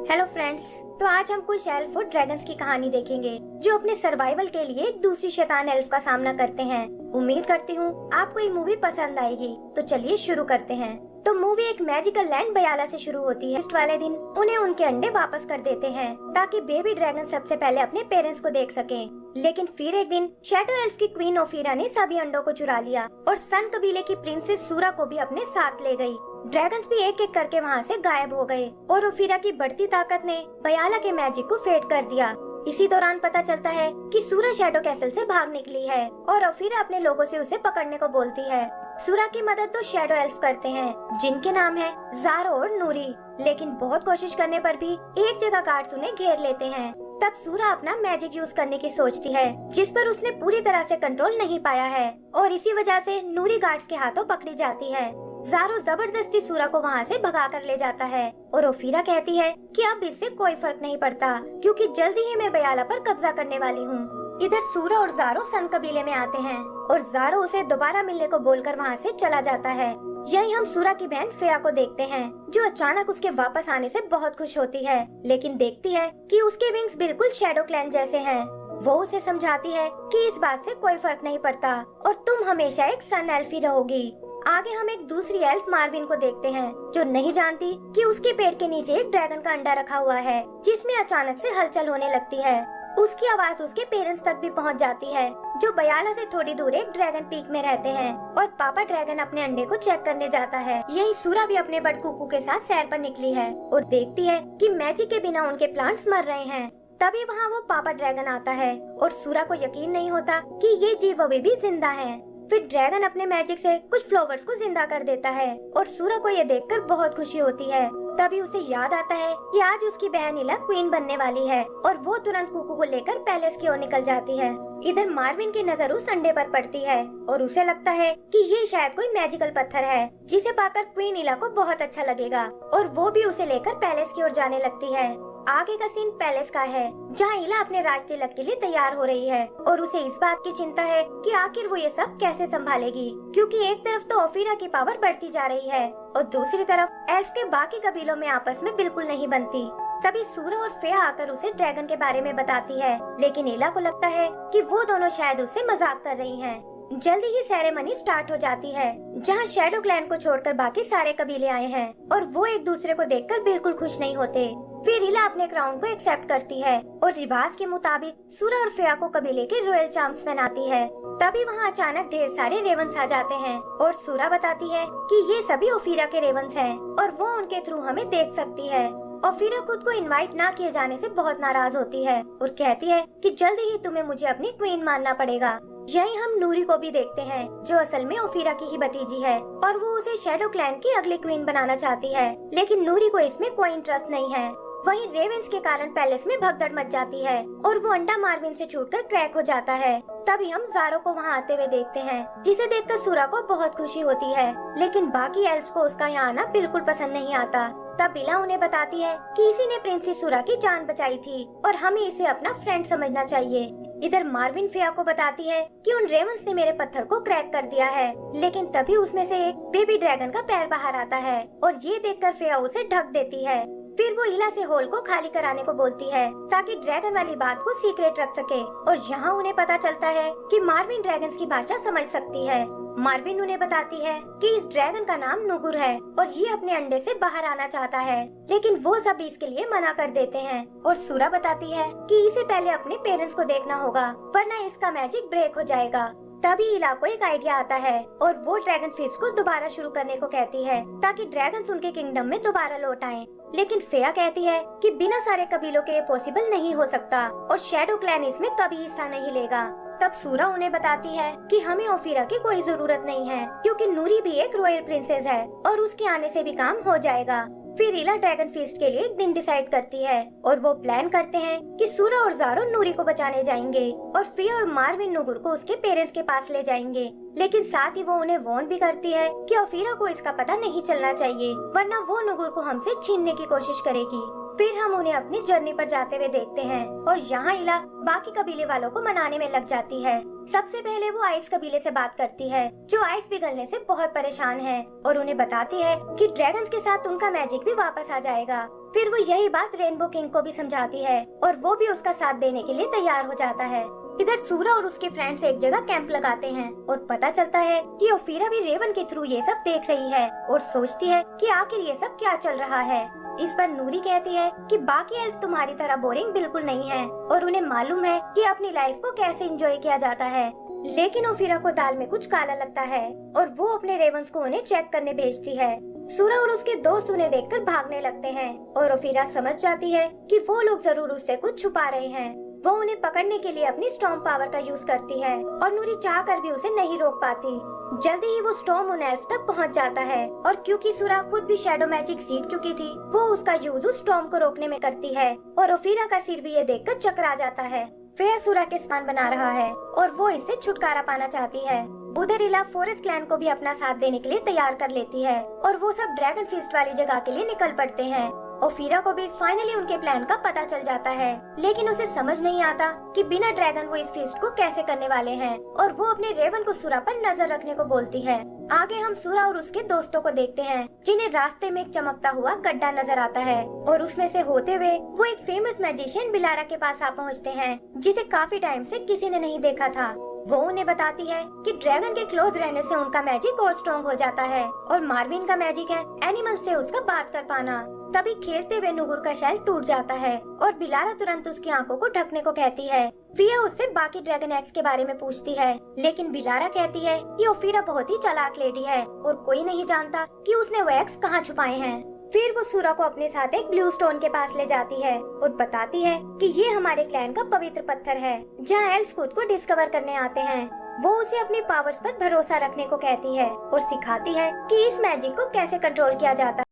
Hello friends, तो आज हम कुछ एल्फ और ड्रैगन्स की कहानी देखेंगे जो अपने सर्वाइवल के लिए एक दूसरी शैतान एल्फ का सामना करते हैं। उम्मीद करती हूँ आपको ये मूवी पसंद आएगी। तो चलिए शुरू करते हैं। तो मूवी एक मैजिकल लैंड बयाला से शुरू होती है। इस वाले दिन उन्हें उनके अंडे वापस कर देते हैं ताकि बेबी ड्रैगन सबसे पहले अपने पेरेंट्स को देख सकें। लेकिन फिर एक दिन शैडो एल्फ की क्वीन ओफीरा ने सभी अंडों को चुरा लिया और सन कबीले की प्रिंसेस सूरा को भी अपने साथ ले गई। ड्रैगन्स भी एक एक करके वहाँ से गायब हो गए और ओफीरा की बढ़ती ताकत ने बयाला के मैजिक को फेड कर दिया। इसी दौरान पता चलता है कि सूरा शैडो कैसल से भाग निकली है और ओफीरा अपने लोगों से उसे पकड़ने को बोलती है। सूरा की मदद तो शैडो एल्फ करते हैं जिनके नाम है ज़ारो और नूरी, लेकिन बहुत कोशिश करने पर भी एक जगह गार्ड्स उन्हें घेर लेते हैं। तब सूरा अपना मैजिक यूज करने की सोचती है जिस पर उसने पूरी तरह से कंट्रोल नहीं पाया है और इसी वजह से नूरी गार्ड्स के हाथों पकड़ी जाती है। ज़ारो जबरदस्ती सूरा को वहाँ से भगा कर ले जाता है और ओफीरा कहती है कि अब इससे कोई फर्क नहीं पड़ता क्योंकि जल्दी ही मैं बयाला पर कब्जा करने वाली हूँ। इधर सूरा और ज़ारो सन कबीले में आते हैं और ज़ारो उसे दोबारा मिलने को बोलकर वहाँ से चला जाता है। यही हम सूरा की बहन फेया को देखते हैं जो अचानक उसके वापस आने से बहुत खुश होती है, लेकिन देखती है कि उसके विंग्स बिल्कुल शैडो क्लैन जैसे हैं। वो उसे समझाती है कि इस बात से कोई फर्क नहीं पड़ता और तुम हमेशा एक सन एल्फ ही रहोगी। आगे हम एक दूसरी एल्फ मार्विन को देखते हैं जो नहीं जानती कि उसके पेट के नीचे एक ड्रैगन का अंडा रखा हुआ है जिसमें अचानक से हलचल होने लगती है। उसकी आवाज उसके पेरेंट्स तक भी पहुंच जाती है जो बयाला से थोड़ी दूर एक ड्रैगन पीक में रहते हैं और पापा ड्रैगन अपने अंडे को चेक करने जाता है। यही सूरा भी अपने बड़ कुकू के साथ सैर पर निकली है और देखती है कि मैजिक के बिना उनके प्लांट्स मर रहे हैं। तभी वहाँ वो पापा ड्रैगन आता है और सूरा को यकीन नहीं होता कि ये जीव अभी भी जिंदा है। फिर ड्रैगन अपने मैजिक से कुछ फ्लावर्स को जिंदा कर देता है और सूरा को ये देखकर बहुत खुशी होती है। तभी उसे याद आता है कि आज उसकी बहन इला क्वीन बनने वाली है और वो तुरंत कुकू को लेकर पैलेस की ओर निकल जाती है। इधर मार्विन की नजर उस अंडे पर पड़ती है और उसे लगता है कि ये शायद कोई मैजिकल पत्थर है जिसे पाकर क्वीन इला को बहुत अच्छा लगेगा और वो भी उसे लेकर पैलेस की ओर जाने लगती है। आगे का सीन पैलेस का है जहाँ इला अपने राज तिलक के लिए तैयार हो रही है और उसे इस बात की चिंता है कि आखिर वो ये सब कैसे संभालेगी क्योंकि एक तरफ तो ओफीरा की पावर बढ़ती जा रही है और दूसरी तरफ एल्फ के बाकी कबीलों में आपस में बिल्कुल नहीं बनती। तभी सूरा और फेया आकर उसे ड्रैगन के बारे में बताती है, लेकिन इला को लगता है कि वो दोनों शायद उससे मजाक कर रही हैं। जल्दी ही सेरेमनी स्टार्ट हो जाती है जहाँ शैडो क्लैन को छोड़कर बाकी सारे कबीले आए हैं और वो एक दूसरे को देखकर बिल्कुल खुश नहीं होते। फिर इला अपने क्राउन को एक्सेप्ट करती है और रिवाज के मुताबिक सूरा और फेया को कबीले के रॉयल चार्म्स पहनाती है। तभी वहाँ अचानक ढेर सारे रेवंस आ जाते हैं और सूरा बताती है कि ये सभी ओफीरा के रेवंस हैं और वो उनके थ्रू हमें देख सकती है। ओफीरा खुद को इनवाइट ना किए जाने से बहुत नाराज होती है और कहती है कि जल्दी ही तुम्हें मुझे अपनी क्वीन मानना पड़ेगा। यही हम नूरी को भी देखते हैं जो असल में ओफीरा की ही भतीजी है और वो उसे शैडो क्लैन की अगली क्वीन बनाना चाहती है, लेकिन नूरी को इसमें कोई इंटरेस्ट नहीं है। वहीं रेवेंस के कारण पैलेस में भगदड़ मच जाती है और वो अंडा मार्विन से छूटकर क्रैक हो जाता है। तभी हम ज़ारो को वहाँ आते हुए देखते हैं जिसे देखकर सूरा को बहुत खुशी होती है, लेकिन बाकी एल्फ्स को उसका यहाँ आना बिल्कुल पसंद नहीं आता। तब इला उन्हें बताती है कि इसी ने प्रिंसेस सूरा की जान बचाई थी और हमें इसे अपना फ्रेंड समझना चाहिए। इधर मार्विन फेया को बताती है कि उन रेवंस ने मेरे पत्थर को क्रैक कर दिया है, लेकिन तभी उसमें से एक बेबी ड्रैगन का पैर बाहर आता है और ये देखकर फेया उसे ढक देती है। फिर वो इला से होल को खाली कराने को बोलती है ताकि ड्रैगन वाली बात को सीक्रेट रख सके और यहाँ उन्हें पता चलता है कि मार्विन ड्रैगन्स की भाषा समझ सकती है। मार्विन उन्हें बताती है कि इस ड्रैगन का नाम नुगुर है और ये अपने अंडे से बाहर आना चाहता है, लेकिन वो सब इसके लिए मना कर देते हैं और सूरा बताती है कि इसे पहले अपने पेरेंट्स को देखना होगा वरना इसका मैजिक ब्रेक हो जाएगा। तभी इला को एक आइडिया आता है और वो ड्रैगन फिश को दोबारा शुरू करने को कहती है ताकि ड्रैगन्स उनके किंगडम में दोबारा लौट आएं। लेकिन फेया कहती है कि बिना सारे कबीलों के ये पॉसिबल नहीं हो सकता और शैडो क्लैन इसमें कभी हिस्सा नहीं लेगा। तब सूरा उन्हें बताती है कि हमें ओफीरा की कोई जरूरत नहीं है क्योंकि नूरी भी एक रॉयल प्रिंसेस है और उसके आने से भी काम हो जाएगा। फिर इला ड्रैगन फीस्ट के लिए एक दिन डिसाइड करती है और वो प्लान करते हैं कि सूरा और ज़ारो नूरी को बचाने जाएंगे और फेया और मार्विन नुगुर को उसके पेरेंट्स के पास ले जाएंगे, लेकिन साथ ही वो उन्हें वार्न भी करती है कि ओफीरा को इसका पता नहीं चलना चाहिए वरना वो नुगुर को हमसे छीनने की कोशिश करेगी। फिर हम उन्हें अपनी जर्नी पर जाते हुए देखते हैं और यहाँ इला बाकी कबीले वालों को मनाने में लग जाती है। सबसे पहले वो आइस कबीले से बात करती है जो आइस पिघलने से बहुत परेशान है और उन्हें बताती है कि ड्रैगन्स के साथ उनका मैजिक भी वापस आ जाएगा। फिर वो यही बात रेनबो किंग को भी समझाती है और वो भी उसका साथ देने के लिए तैयार हो जाता है। इधर सूरा और उसके फ्रेंड्स एक जगह कैंप लगाते हैं और पता चलता है कि ओफिरा भी रेवन के थ्रू ये सब देख रही है और सोचती है कि आखिर ये सब क्या चल रहा है। इस पर नूरी कहती है कि बाकी एल्फ तुम्हारी तरह बोरिंग बिल्कुल नहीं है और उन्हें मालूम है कि अपनी लाइफ को कैसे एंजॉय किया जाता है। लेकिन ओफिरा को दाल में कुछ काला लगता है और वो अपने रेवंस को उन्हें चेक करने भेजती है। सूरा और उसके दोस्त उन्हें देखकर भागने लगते हैं और ओफिरा समझ जाती है कि वो लोग जरूर उससे कुछ छुपा रहे हैं। वो उन्हें पकड़ने के लिए अपनी स्टॉर्म पावर का यूज करती है और नूरी चाहकर भी उसे नहीं रोक पाती। जल्दी ही वो स्टॉर्म उन एल्फ तक पहुंच जाता है और क्योंकि सूरा खुद भी शैडो मैजिक सीख चुकी थी, वो उसका यूज उस स्टॉर्म को रोकने में करती है और ओफिरा का सिर भी ये देखकर चकरा जाता है। फेयर सूरा के समान बना रहा है और वो इससे छुटकारा पाना चाहती है। उधर इला फॉरेस्ट क्लैन को भी अपना साथ देने के लिए तैयार कर लेती है और वो सब ड्रैगन फीस्ट वाली जगह के लिए निकल पड़ते हैं। ओफिरा को भी फाइनली उनके प्लान का पता चल जाता है, लेकिन उसे समझ नहीं आता कि बिना ड्रैगन वो इस फीस्ट को कैसे करने वाले हैं और वो अपने रेवन को सूरा पर नजर रखने को बोलती है। आगे हम सूरा और उसके दोस्तों को देखते हैं जिन्हें रास्ते में एक चमकता हुआ गड्ढा नजर आता है और उसमें से होते हुए वो एक फेमस मैजिशियन बिलारा के पास आ पहुँचते हैं जिसे काफी टाइम से किसी ने नहीं देखा था। वो उन्हें बताती है कि ड्रैगन के क्लोज रहने से उनका मैजिक और स्ट्रॉन्ग हो जाता है और मार्विन का मैजिक है एनिमल से उसका बात कर पाना। तभी खेलते हुए नुगुर का शेल टूट जाता है और बिलारा तुरंत उसकी आंखों को ढकने को कहती है। फिया उससे बाकी ड्रैगन एग्स के बारे में पूछती है, लेकिन बिलारा कहती है कि ओफिरा बहुत ही चालाक लेडी है और कोई नहीं जानता कि उसने वो एग्स कहाँ छुपाए हैं। फिर वो सूरा को अपने साथ एक ब्लू स्टोन के पास ले जाती है और बताती है कि ये हमारे क्लैन का पवित्र पत्थर है जहाँ एल्फ खुद को डिस्कवर करने आते हैं। वो उसे अपनी पावर्स पर भरोसा रखने को कहती है और सिखाती है कि इस मैजिक को कैसे कंट्रोल किया जाता